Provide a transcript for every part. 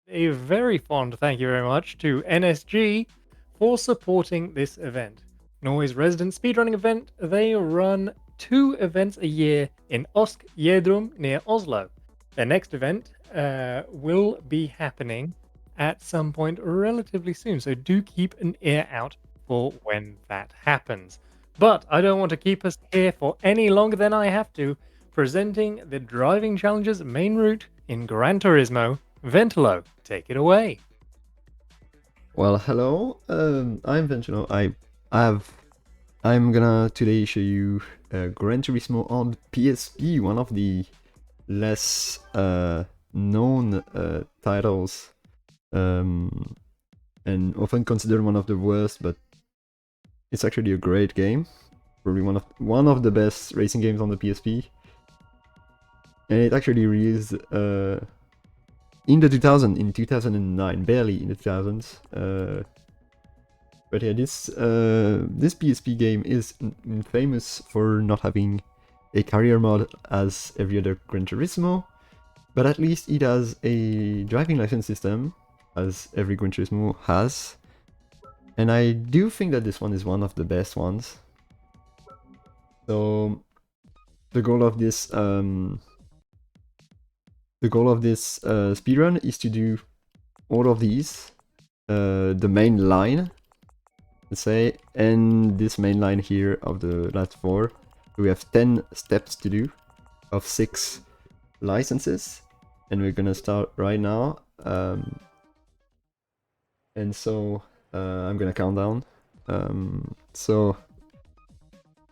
A very fond thank you very much to NSG for supporting this event. Norway's resident speedrunning event, they run 2 events a year in Osk Jedrum near Oslo. Their next event will be happening at some point relatively soon, so do keep an ear out for when that happens. But I don't want to keep us here for any longer than I have to, presenting the Driving Challenges main route in Gran Turismo. Ventilo, take it away. Well, hello. I'm Ventilo. I'm gonna today show you Gran Turismo on PSP, one of the less known titles, and often considered one of the worst. But it's actually a great game. Probably one of the best racing games on the PSP, and it actually released in the 2009, barely in the 2000s. But yeah, this PSP game is famous for not having a career mode as every other Gran Turismo, but at least it has a driving license system, as every Gran Turismo has. And I do think that this one is one of the best ones. So the goal of this speedrun is to do all of these, the main line, let's say, and this main line here of the last 4. We have 10 steps to do of 6 licenses, and we're gonna start right now. And so I'm gonna count down.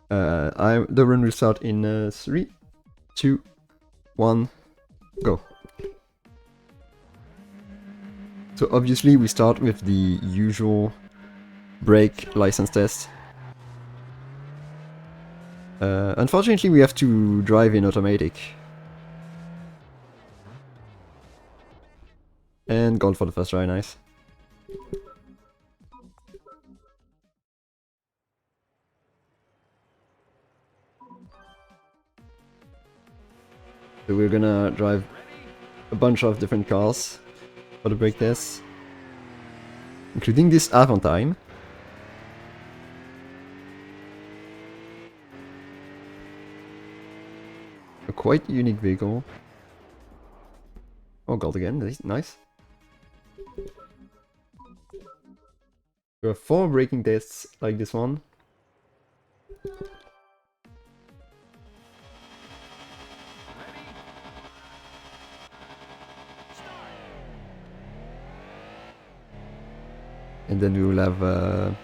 The run will start in 3, 2, 1, go. So obviously we start with the usual brake license test. Unfortunately, we have to drive in automatic. And gold for the first try, nice. So we're gonna drive a bunch of different cars for the brake test, including this Avantime. A quite unique vehicle. Oh, gold again, nice. There are 4 braking tests like this one. And then we will have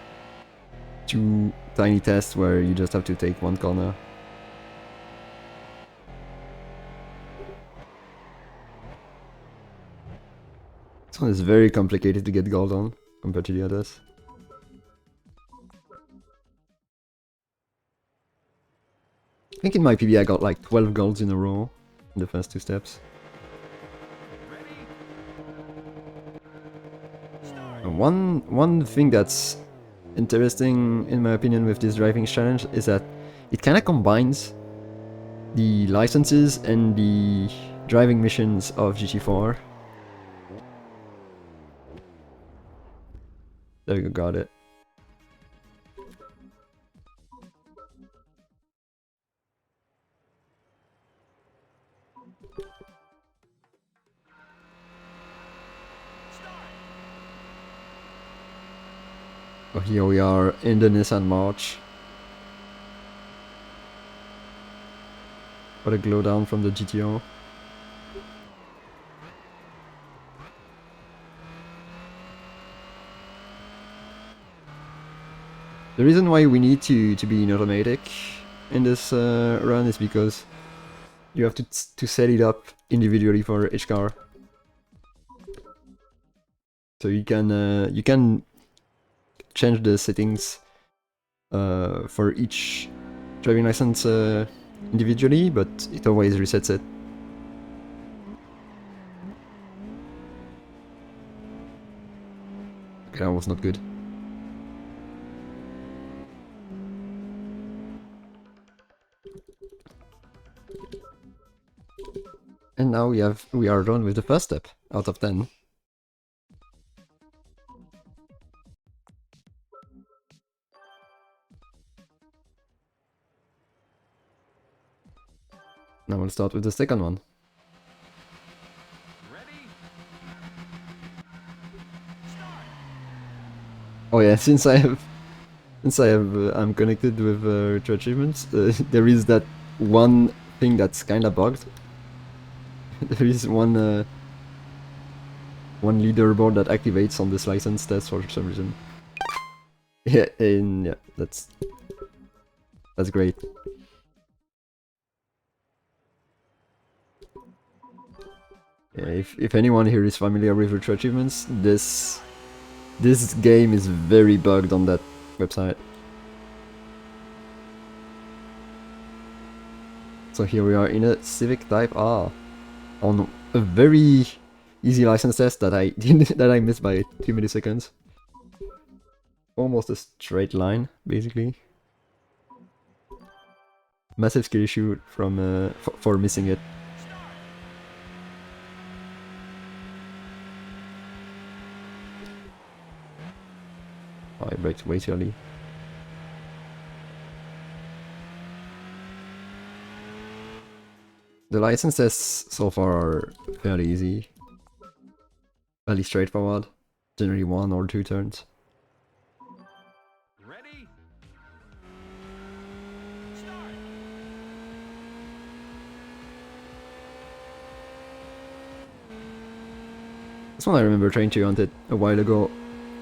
2 tiny tests where you just have to take 1 corner. This one is very complicated to get gold on compared to the others. I think in my PB I got like 12 golds in a row in the first 2 steps. One thing that's interesting in my opinion with this driving challenge is that it kind of combines the licenses and the driving missions of GT4. There you go, got it. So here we are in the Nissan March. What a glow down from the GTO. The reason why we need to be in automatic in this run is because you have to set it up individually for each car. So you can change the settings for each driving license individually, but it always resets it. Okay, that was not good. And now we are done with the first step out of 10. Now we'll start with the second one. Oh yeah, since I'm connected with retro achievements, there is that one thing that's kinda bugged. There is one leaderboard that activates on this license test for some reason. Yeah, and yeah, that's great. Yeah, if anyone here is familiar with retro achievements, this game is very bugged on that website. So here we are in a Civic Type R on a very easy license test that I that I missed by 2 milliseconds. Almost a straight line, basically. Massive skill issue from for missing it. Oh, I braked way too early. The license tests so far are fairly easy. Fairly straightforward. Generally 1 or 2 turns. Ready? This one I remember trying to hunt it a while ago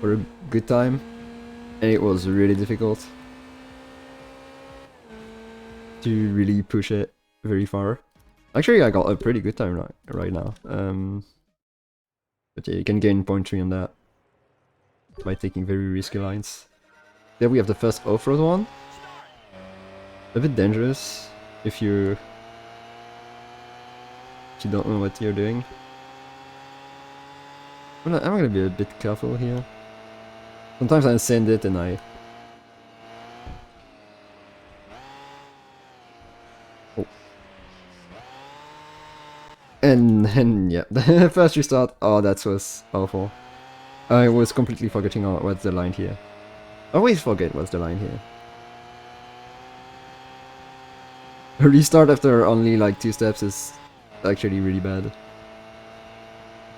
for a good time, and it was really difficult to really push it very far. Actually, I got a pretty good time right now. But yeah, you can gain 0.3 on that by taking very risky lines. There we have the first off-road one. A bit dangerous if you don't know what you're doing. I'm gonna be a bit careful here. Sometimes I send it and oh. And yeah, the first restart, oh that was awful. I was completely forgetting what's the line here. I always forget what's the line here. A restart after only like 2 steps is actually really bad.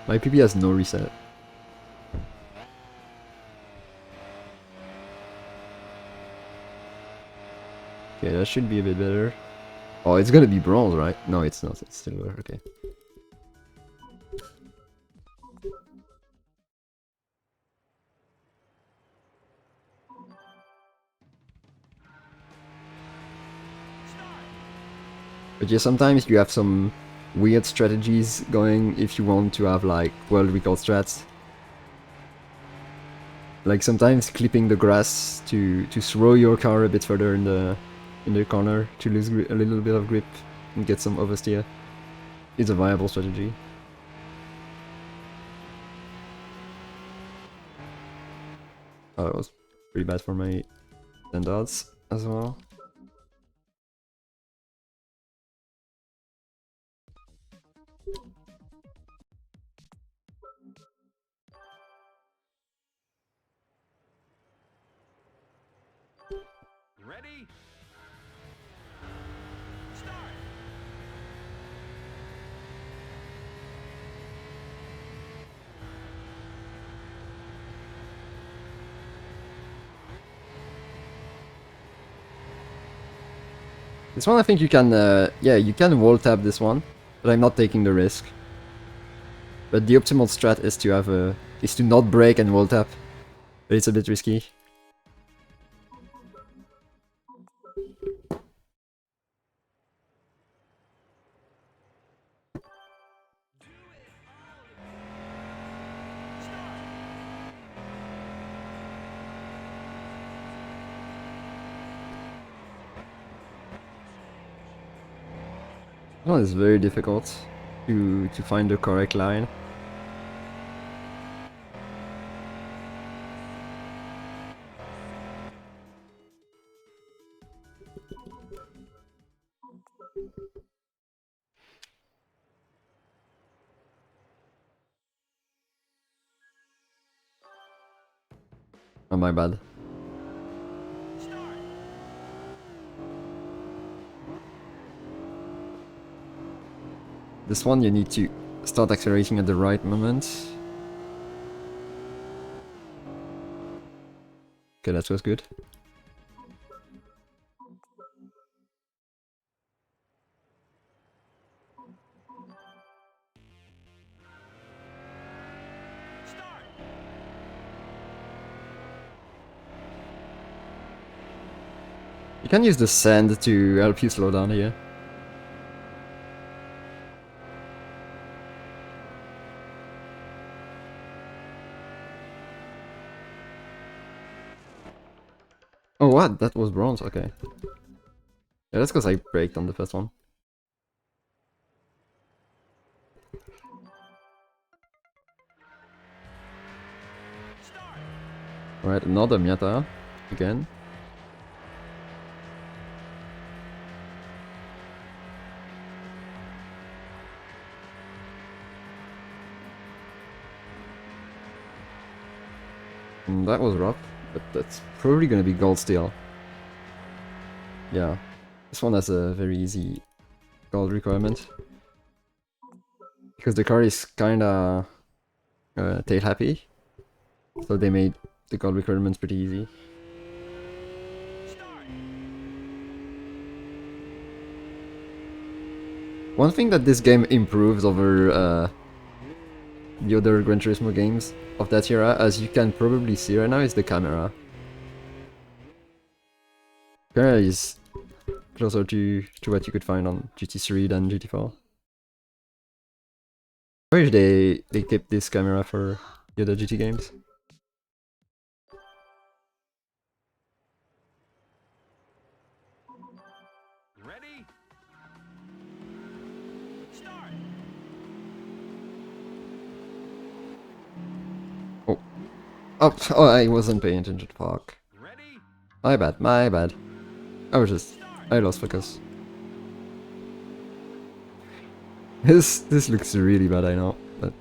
My PP has no reset. Okay, that should be a bit better. Oh, it's gonna be bronze, right? No, it's not. It's silver. Okay. But yeah, sometimes you have some weird strategies going if you want to have like world record strats. Like sometimes clipping the grass to throw your car a bit further in the corner to lose a little bit of grip and get some oversteer is a viable strategy. Oh, it was pretty bad for my standards as well. Ready? This one I think you can, yeah, you can wall tap this one, but I'm not taking the risk. But the optimal strat is to have is to not brake and wall tap, but it's a bit risky. This one is very difficult to find the correct line. Oh, my bad. This one you need to start accelerating at the right moment. Okay, that was good. You can use the sand to help you slow down here. Oh, what? That was bronze, okay. Yeah, that's because I braked on the first one. Alright, another Miata. Again. That was rough, but that's probably gonna be gold still. Yeah. This one has a very easy gold requirement. Because the car is kinda tail happy. So they made the gold requirements pretty easy. One thing that this game improves over the other Gran Turismo games of that era, as you can probably see right now, is the camera. Camera is closer to what you could find on GT3 than GT4. I wish they kept this camera for the other GT games. Ready? Start. Oh, I wasn't paying attention to park. Ready? My bad, my bad. I lost focus. This looks really bad, I know, but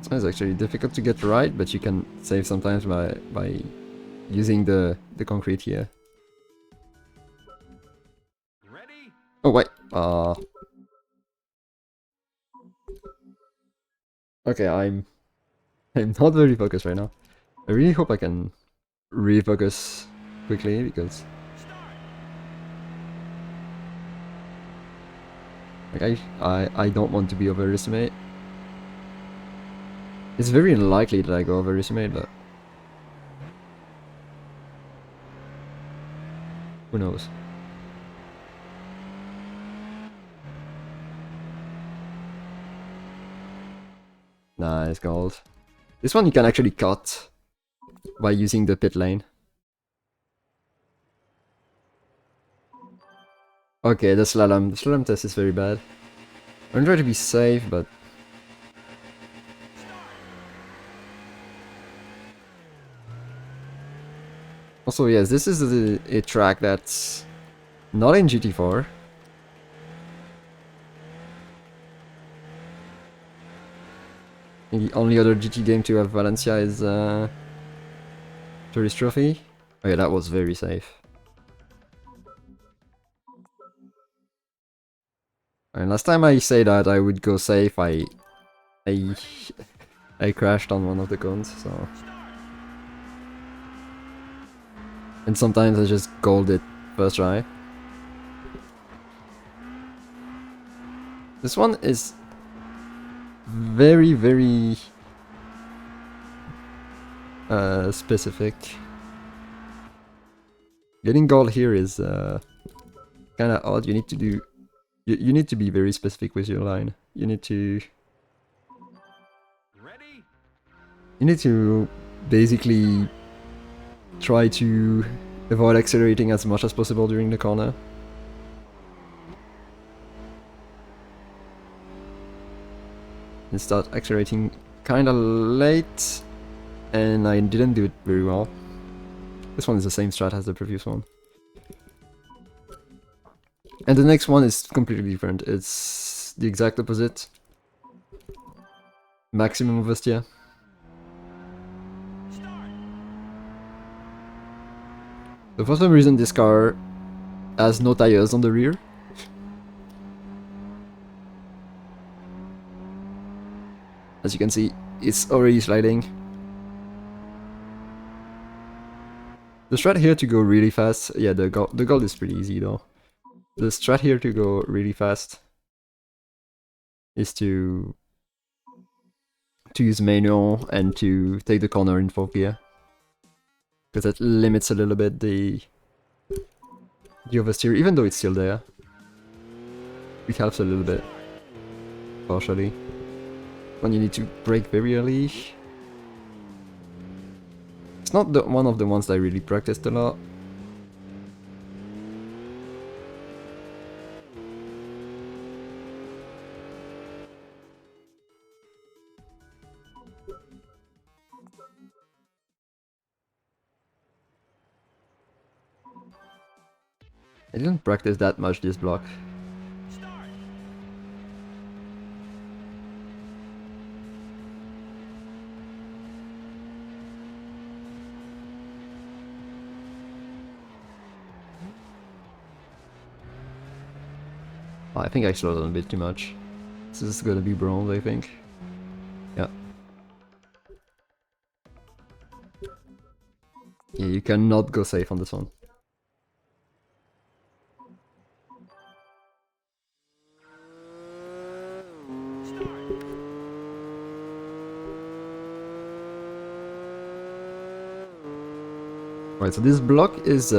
it's actually difficult to get right, but you can save sometimes by using the concrete here. Ready? Oh wait, okay, I'm not very focused right now. I really hope I can refocus quickly because like I don't want to be overestimate. It's very unlikely that I go overestimate, but who knows? Nice gold. This one you can actually cut by using the pit lane. Okay, the slalom test is very bad. I'm trying to be safe, but also yes, this is a track that's not in GT4. I think the only other GT game to have Valencia is Tourist Trophy. Oh yeah, that was very safe. And last time I say that I would go safe, I crashed on one of the cones, so. And sometimes I just gold it first try. This one is very specific. Getting gold here is kind of odd. You need to do you need to be very specific with your line. You need to basically try to avoid accelerating as much as possible during the corner. And start accelerating kinda late, and I didn't do it very well. This one is the same strat as the previous one. And the next one is completely different. It's the exact opposite. Maximum of Vestia. So for some reason this car has no tires on the rear. As you can see, it's already sliding. The strat here to go really fast, yeah, the goal is pretty easy though. The strat here to go really fast is to use manual and to take the corner in 4th gear. Because that limits a little bit the oversteer, even though it's still there. It helps a little bit, partially. When you need to brake very early. It's not one of the ones that I really practiced a lot. I didn't practice that much this block. Start. Oh, I think I slowed down a bit too much. This is gonna be bronze, I think. Yeah. Yeah, you cannot go safe on this one. Right, so this block is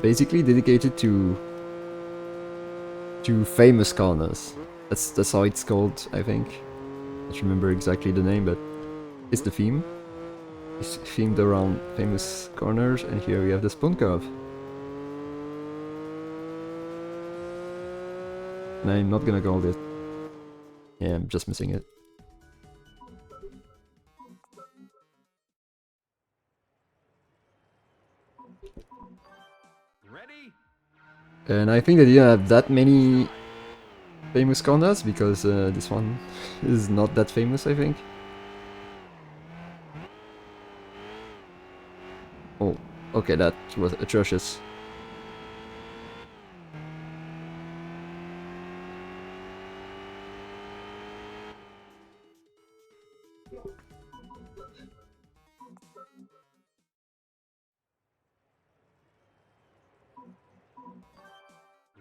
basically dedicated to famous corners. That's how it's called, I think. I don't remember exactly the name, but it's the theme. It's themed around famous corners, and here we have the spoon curve. And I'm not gonna call this. Yeah, I'm just missing it. Ready? And I think they didn't have that many famous corners because this one is not that famous, I think. Oh, okay, that was atrocious.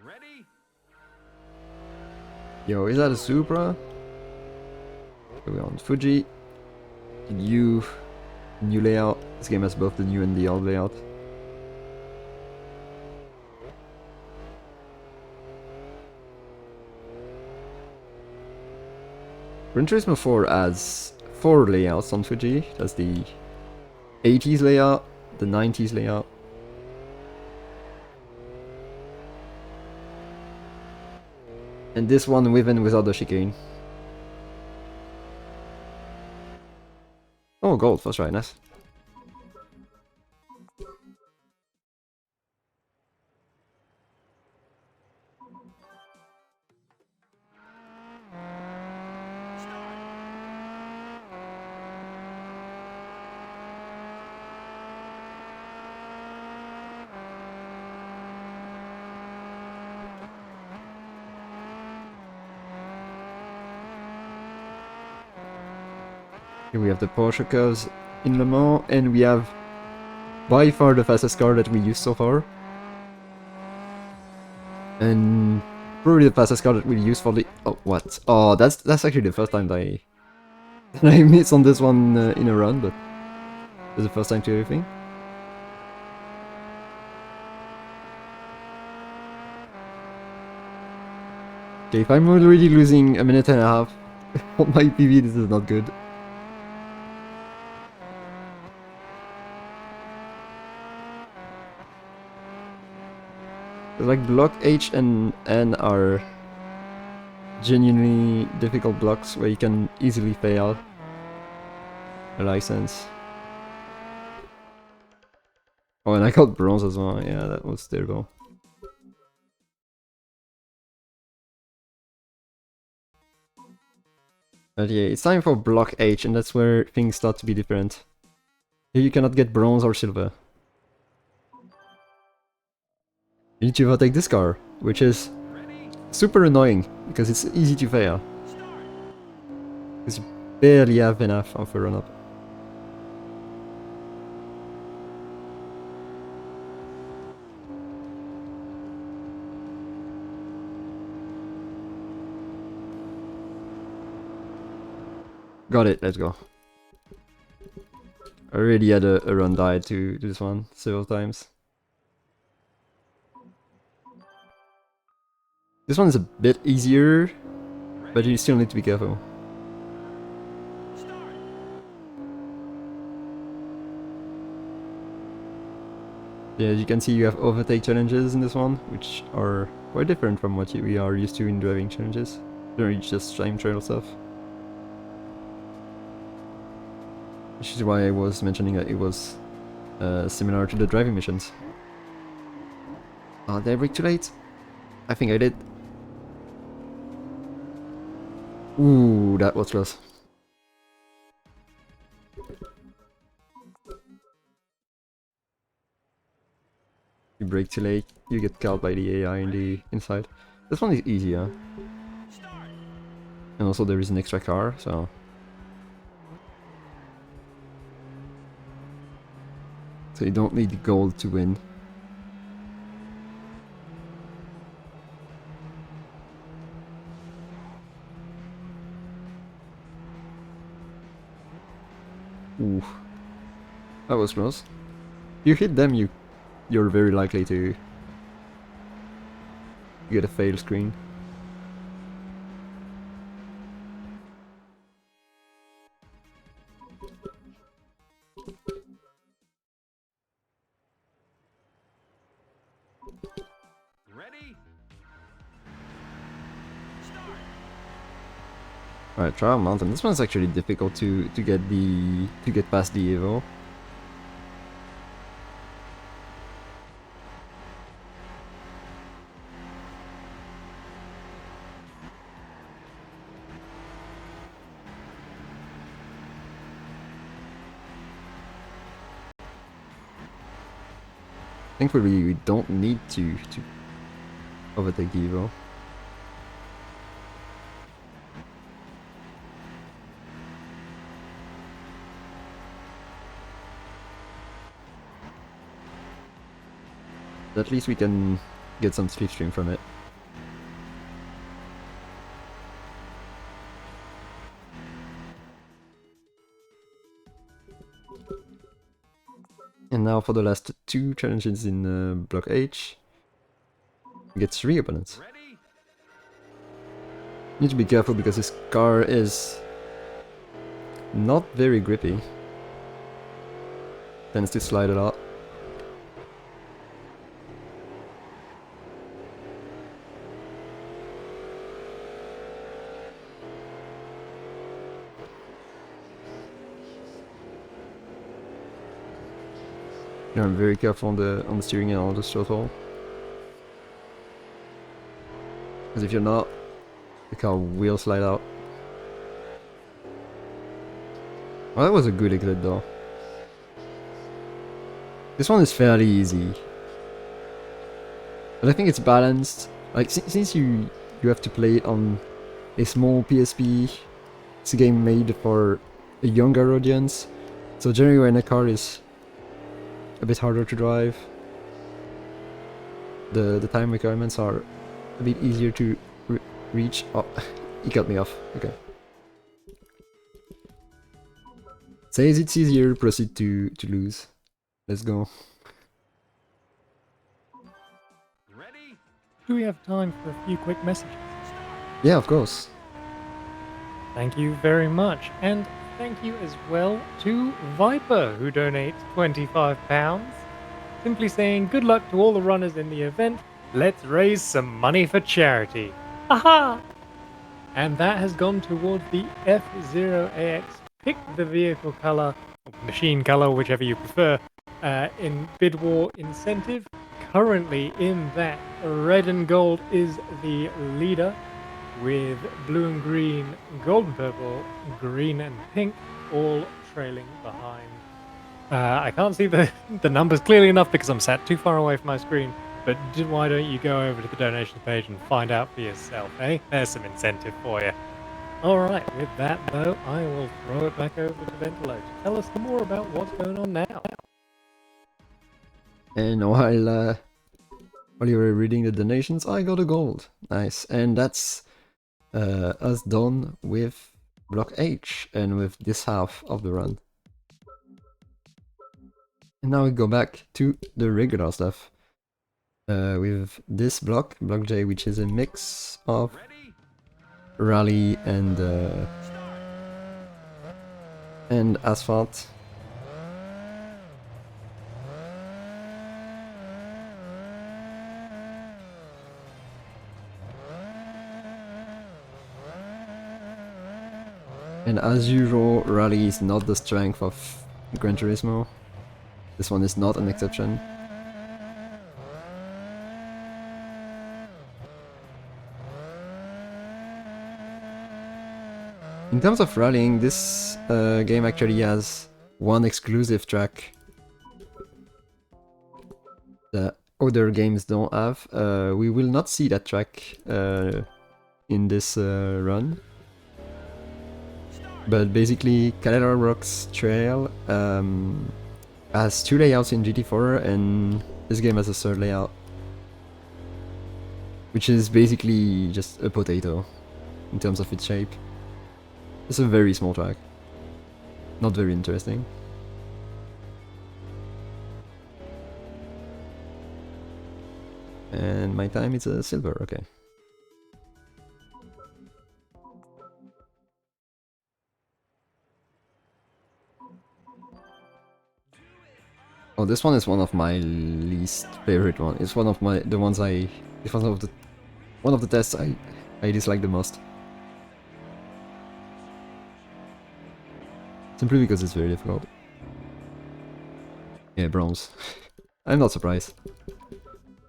Ready? Yo, is that a Supra? We're on Fuji. New layout. This game has both the new and the old layout. Gran Turismo 4 has 4 layouts on Fuji. That's the 80s layout, the 90s layout, and this one with and without the chicane. Oh, gold, first try, nice. Here we have the Porsche curves in Le Mans, and we have by far the fastest car that we used so far. And probably the fastest car that we used for the... Oh, what? Oh, that's actually the first time that I missed on this one in a run, but it's the first time to everything. Okay, if I'm already losing a minute and a half on my PV, this is not good. Like block H and N are genuinely difficult blocks where you can easily fail a license. Oh, and I got bronze as well. Yeah, that was terrible. But yeah, it's time for block H, and that's where things start to be different. Here you cannot get bronze or silver. You need to overtake this car, which is Ready? super annoying because it's easy to fail. Start. Because you barely have enough of a run-up. Got it, let's go. I already had a run die to this one several times. This one is a bit easier, but you still need to be careful. Start. Yeah, as you can see, you have overtake challenges in this one, which are quite different from what we are used to in driving challenges. Generally just time trial stuff. Which is why I was mentioning that it was similar to the driving missions. Did I brake too late? I think I did. Ooh, that was close. You brake too late, you get caught by the AI in the inside. This one is easier. Start. And also there is an extra car, so... So you don't need the gold to win. Ooh. That was close. If you hit them, you're very likely to get a fail screen. Ready? Start. Alright, Trial Mountain. This one's actually difficult to get past the Evo. Thankfully, we don't need to overtake Evo. But at least we can get some slipstream from it. And now for the last two challenges in Block H. We get 3 opponents. Ready? Need to be careful because this car is not very grippy. Tends to slide a lot. Yeah, I'm very careful on the steering and on the throttle. Because if you're not, the car will slide out. Well, that was a good exit though. This one is fairly easy. But I think it's balanced. Like, since you have to play it on a small PSP, it's a game made for a younger audience. So generally when a car is a bit harder to drive, the time requirements are a bit easier to reach. Oh, he cut me off. Okay. Says it's easier, proceed to lose. Let's go. Ready? Do we have time for a few quick messages? Yeah, of course. Thank you very much. And thank you as well to Viper, who donates £25. Simply saying good luck to all the runners in the event. Let's raise some money for charity. Aha! And that has gone towards the F0AX. Pick the vehicle color, or machine color, whichever you prefer, in Bid War incentive. Currently in that, red and gold is the leader, with blue and green, gold and purple, green and pink, all trailing behind. I can't see the numbers clearly enough because I'm sat too far away from my screen. But why don't you go over to the donations page and find out for yourself, eh? There's some incentive for you. Alright, with that though, I will throw it back over to Ventilo to tell us more about what's going on now. And while you were reading the donations, I got a gold. Nice. And that's us done with block H and with this half of the run. And now we go back to the regular stuff. With this block J, which is a mix of Ready? rally and Start. asphalt. And as usual, rally is not the strength of Gran Turismo. This one is not an exception. In terms of rallying, this game actually has one exclusive track that other games don't have. We will not see that track in this run. But basically, Calera Rocks Trail has two layouts in GT4, and this game has a third layout, which is basically just a potato in terms of its shape. It's a very small track, not very interesting. And my time is a silver, okay. Oh, this one is one of my least favorite one. It's one of the ones it's one of the tests I dislike the most. Simply because it's very difficult. Yeah, bronze. I'm not surprised.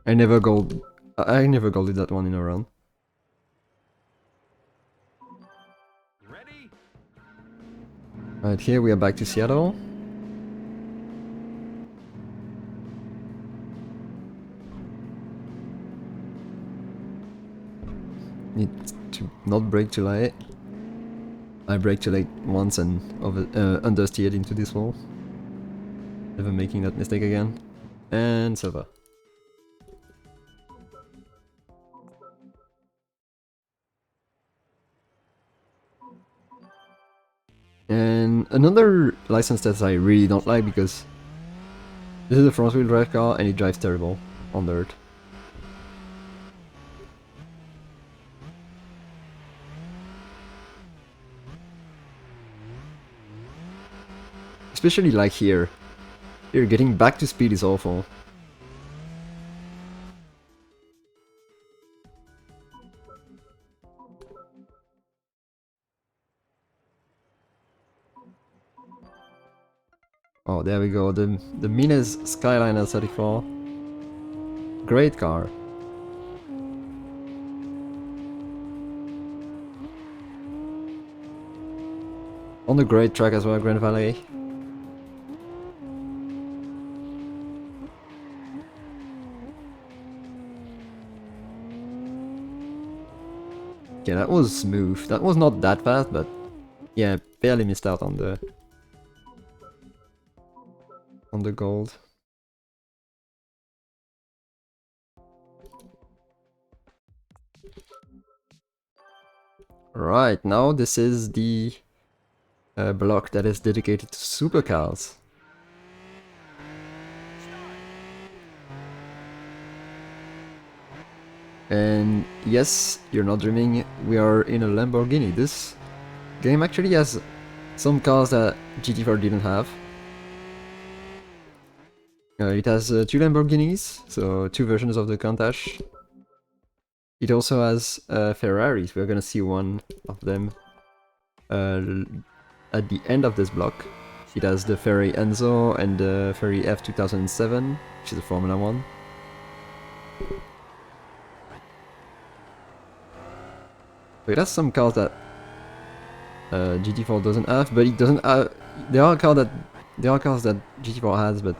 I never golded that one in a run. Ready? Right, here we are back to Seattle. Need to not brake too late. I braked too late once and understeered into this wall. Never making that mistake again. And silver. And another license test I really don't like because this is a front wheel drive car and it drives terrible on dirt. Especially like here. Here, getting back to speed is awful. Oh, there we go, the Mines Skyliner 34. Great car. On a great track as well, Grand Valley. Yeah, that was smooth. That was not that fast, but yeah, barely missed out on the gold. Right, now this is the block that is dedicated to supercars. And yes, you're not dreaming, we are in a Lamborghini. This game actually has some cars that GT4 didn't have. It has two Lamborghinis, so two versions of the Countach. It also has Ferraris. We're gonna see one of them at the end of this block. It has the Ferrari Enzo and the Ferrari F 2007, which is a Formula 1. So it has some cars that GT4 doesn't have, but it doesn't have. There are cars that GT4 has, but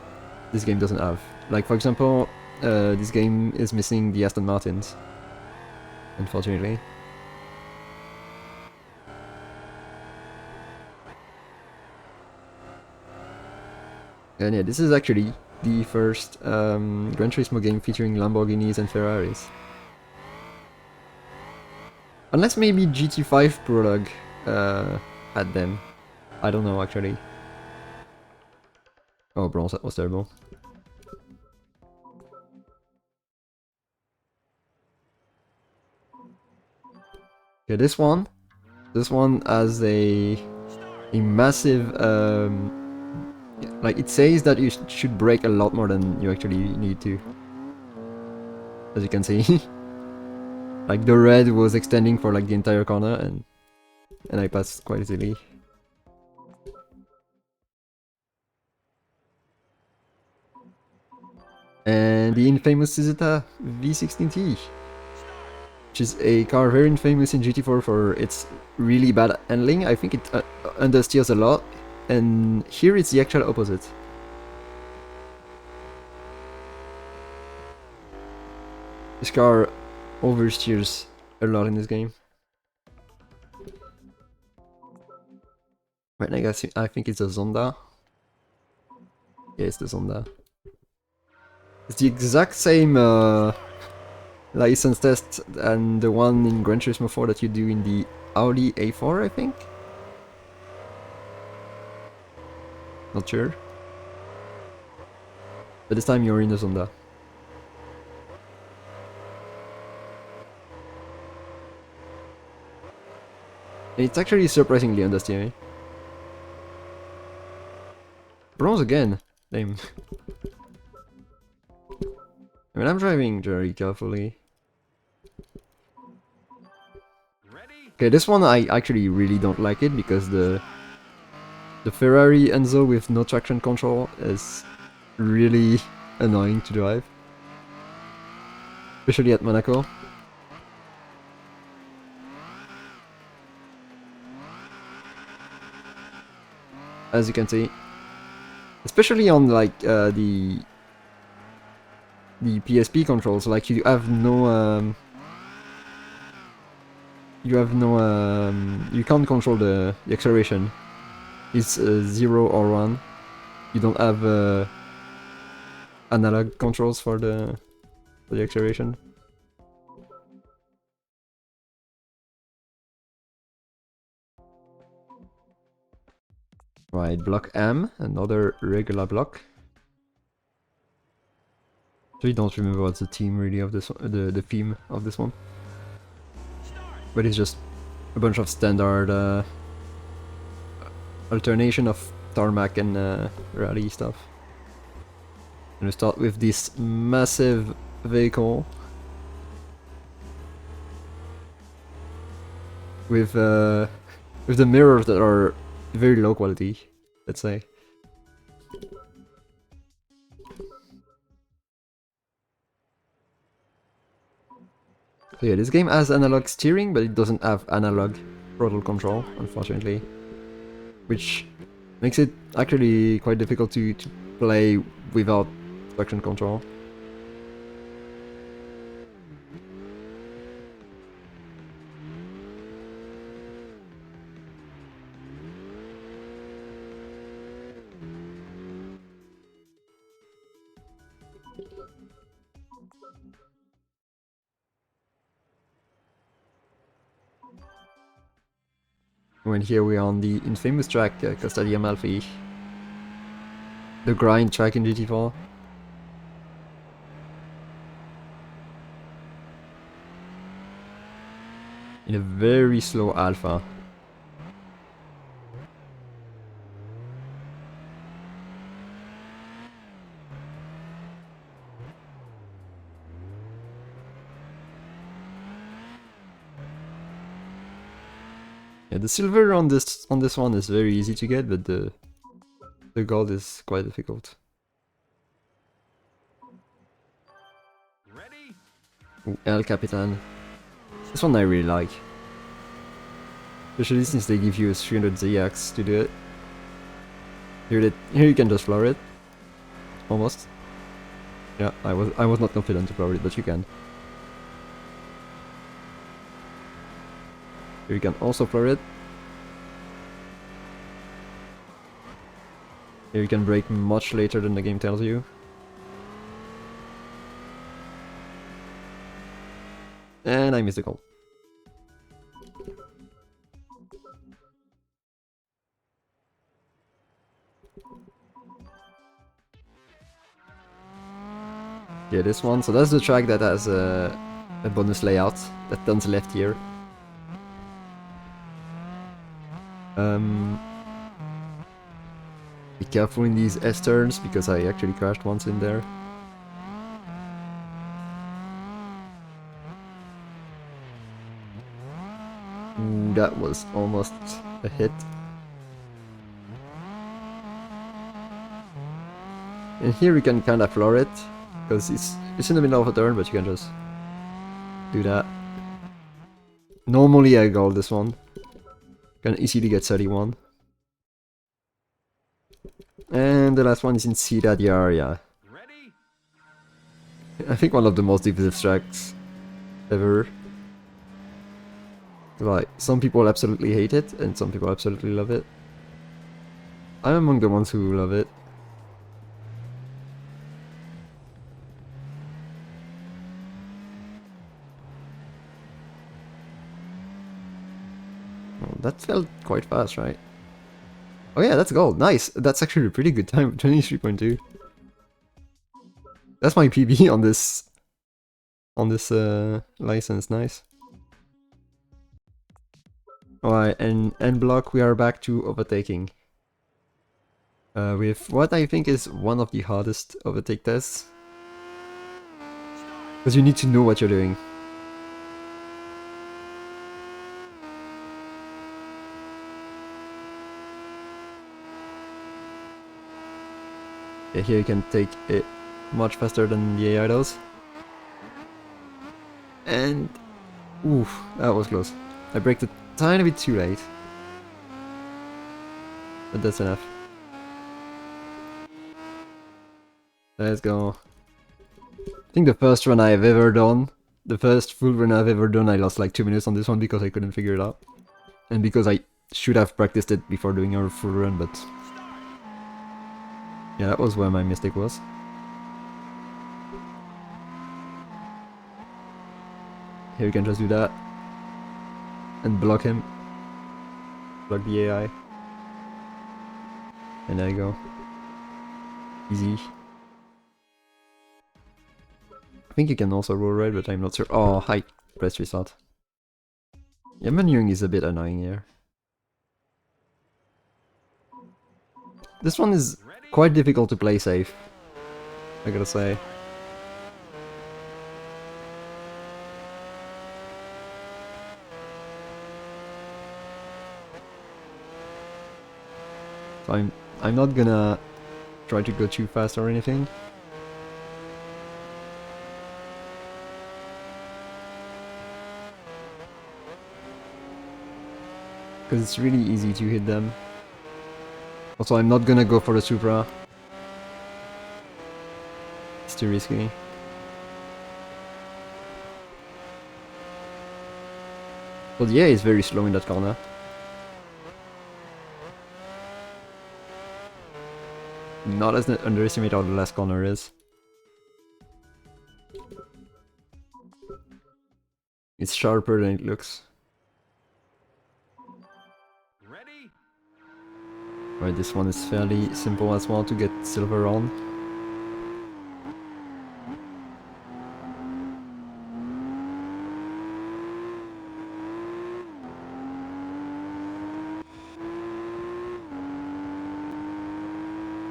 this game doesn't have. Like for example, this game is missing the Aston Martins, unfortunately. And yeah, this is actually the first Gran Turismo game featuring Lamborghinis and Ferraris. Unless maybe GT5 Prologue had them. I don't know actually. Oh, bronze, that was terrible. Okay, this one has a massive like it says that you should brake a lot more than you actually need to. As you can see. Like the red was extending for like the entire corner and I passed quite easily. And the infamous Suzuka V16T, which is a car very infamous in GT4 for its really bad handling. I think it understeers a lot, and here it's the actual opposite. This car oversteers a lot in this game. Right, I think it's a Zonda. Yeah, it's the Zonda. It's the exact same license test and the one in Gran Turismo 4 that you do in the Audi A4, I think? Not sure. But this time you're in the Zonda. And it's actually surprisingly understeering. Bronze again. Damn. I mean, I'm driving very carefully. Okay, this one I actually really don't like it because the Ferrari Enzo with no traction control is really annoying to drive. Especially at Monaco. As you can see. Especially on like the PSP controls, like you have no you can't control the acceleration. It's 0 or 1. You don't have analog controls for the acceleration. Right, block M, another regular block. So you don't remember what's the theme really of this one, the theme of this one. But it's just a bunch of standard alternation of tarmac and rally stuff. And we start with this massive vehicle with the mirrors that are very low quality, let's say. So yeah, this game has analog steering, but it doesn't have analog throttle control, unfortunately. Which makes it actually quite difficult to play without traction control. When here we are on the infamous track, Costa di Amalfi. The grind track in GT4. In a very slow alpha. Yeah, the silver on this one is very easy to get, but the gold is quite difficult. Ready? Ooh, El Capitan. This one I really like. Especially since they give you a 300 ZX to do it. Here you can just floor it. Almost. Yeah, I was not confident to floor it, but you can. Here you can also floor it. Here you can brake much later than the game tells you. And I missed the goal. Yeah, this one. So that's the track that has a bonus layout that turns left here. Be careful in these S-turns because I actually crashed once in there. Ooh, that was almost a hit. And here you can kind of floor it, because it's in the middle of a turn, but you can just do that. Normally I goal this one. Can easily get 31. And the last one is in Cida Diaria. Ready? I think one of the most divisive tracks ever. Like, some people absolutely hate it, and some people absolutely love it. I'm among the ones who love it. Oh, that felt quite fast, right? Oh yeah, that's gold. Nice. That's actually a pretty good time. 23.2. That's my PB on this license. Nice. Alright, and end block, we are back to overtaking. With what I think is one of the hardest overtake tests. Because you need to know what you're doing. Yeah, here you can take it much faster than the AI does. And... oof, that was close. I braked a tiny bit too late. But that's enough. Let's go. I think the first run I've ever done, the first full run I've ever done, I lost like 2 minutes on this one because I couldn't figure it out. And because I should have practiced it before doing a full run, but... yeah, that was where my mistake was. Here you can just do that. And block him. Block the AI. And there you go. Easy. I think you can also roll right, but I'm not sure. Oh, hi. Press restart. Yeah, maneuvering is a bit annoying here. This one is quite difficult to play safe, I gotta say. So I'm not gonna try to go too fast or anything. Because it's really easy to hit them. Also, I'm not gonna go for the Supra. It's too risky. But yeah, it's very slow in that corner. Not as underestimate how the last corner is. It's sharper than it looks. Ready? Right, this one is fairly simple as well to get silver on.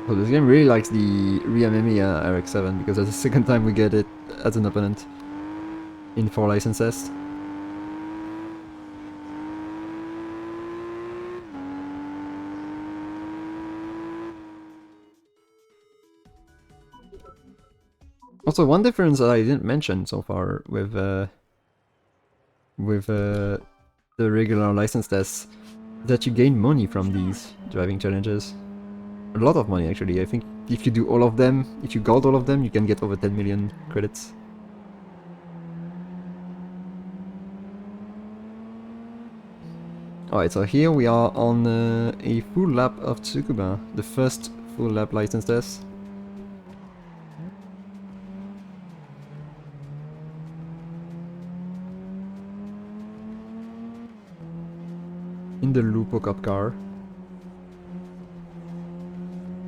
So this game really likes the Riamemi RX-7 because that's the second time we get it as an opponent in 4 licenses. Also, one difference that I didn't mention so far with the regular license tests is that you gain money from these driving challenges. A lot of money, actually. I think if you do all of them, if you got all of them, you can get over 10 million credits. Alright, so here we are on a full lap of Tsukuba, the first full lap license test. In the Lupo Cup car.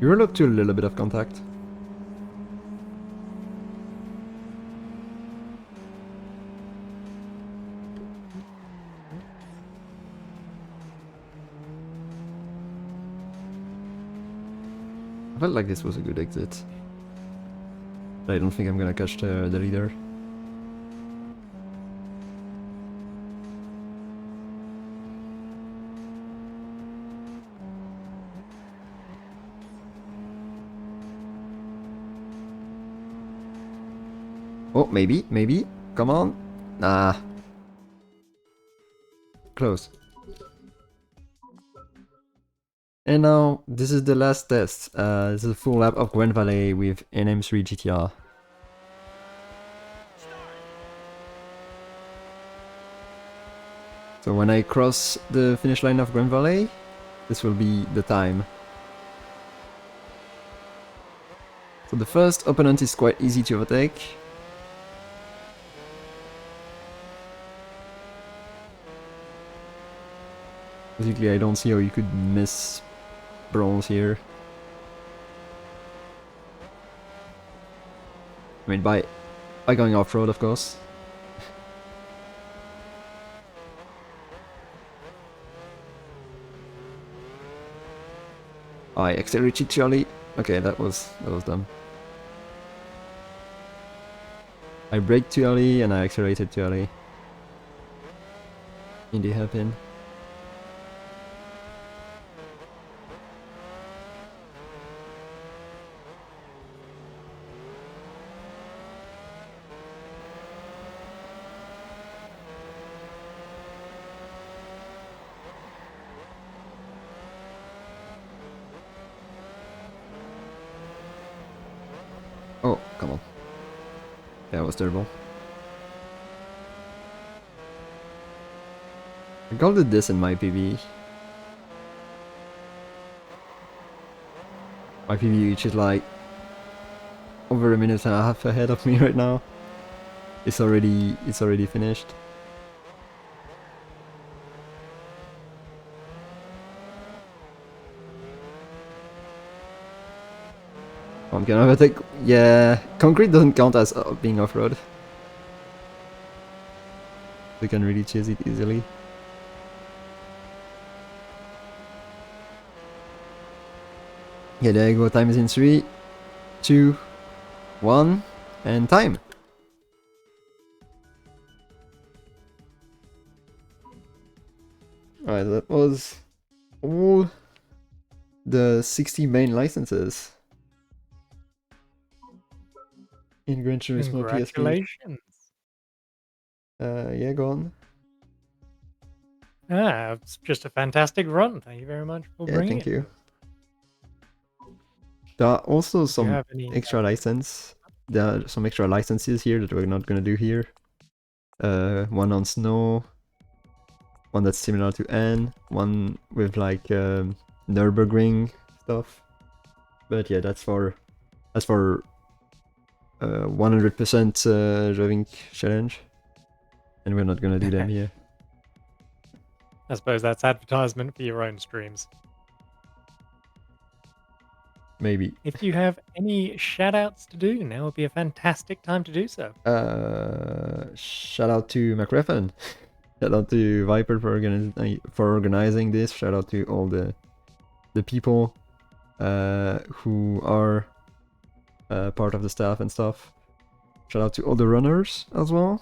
You're allowed to a little bit of contact. I felt like this was a good exit. But I don't think I'm gonna catch the leader. Oh, maybe, maybe. Come on. Nah. Close. And now, this is the last test. This is a full lap of Grand Valley with NM3 GTR. So when I cross the finish line of Grand Valley, this will be the time. So the first opponent is quite easy to overtake. Basically, I don't see how you could miss bronze here. I mean, by going off-road, of course. I accelerated too early. Okay, that was dumb. I braked too early and I accelerated too early. In the hairpin. Oh, come on. That was terrible. I called it this in my PB. My PB, which is like over a minute and a half ahead of me right now. It's already finished. I'm gonna overtake. Yeah, concrete doesn't count as being off-road. We can really chase it easily. Yeah, there you go. Time is in 3, 2, 1, and time. Alright, that was all the 60 main licenses in Gran Turismo PSP. Congratulations. Yeah, go on. It's just a fantastic run. Thank you very much for Yeah, bringing thank it. you. There are also some have any, extra license. There are some extra licenses here that we're not gonna do here. One on snow, one that's similar to N, one with like Nürburgring stuff. But yeah, that's for 100% driving challenge, and we're not gonna do them here. I suppose that's advertisement for your own streams. Maybe. If you have any shout-outs to do, now would be a fantastic time to do so. Shout out to McRaeathon. Shout out to Viper for organizing this. Shout out to all the people who are part of the staff and stuff. Shout out to all the runners as well.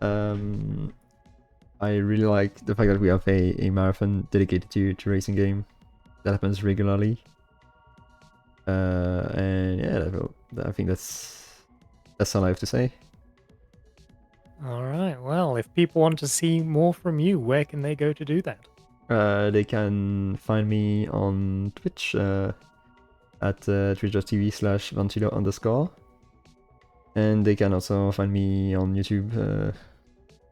I really like the fact that we have a marathon dedicated to racing game that happens regularly. And yeah, I think that's all I have to say. All right. Well, if people want to see more from you, where can they go to do that? They can find me on Twitch at twitch.tv/ventilo_. And they can also find me on YouTube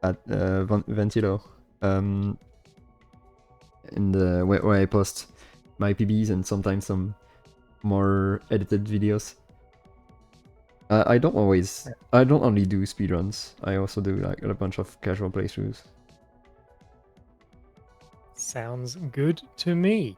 at Ventilo, where I post my PBs and sometimes some more edited videos. I don't only do speedruns. I also do like a bunch of casual playthroughs. Sounds good to me.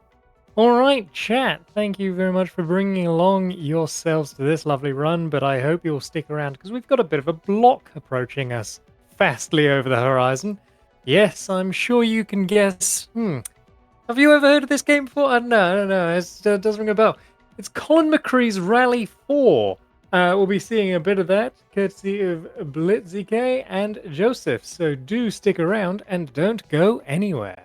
All right, chat. Thank you very much for bringing along yourselves to this lovely run, but I hope you'll stick around because we've got a bit of a block approaching us fastly over the horizon. Yes, I'm sure you can guess. Have you ever heard of this game before? I don't know. It doesn't ring a bell. It's Colin McRae's Rally 4. We'll be seeing a bit of that, courtesy of BlitzZK and Joseph. So do stick around and don't go anywhere.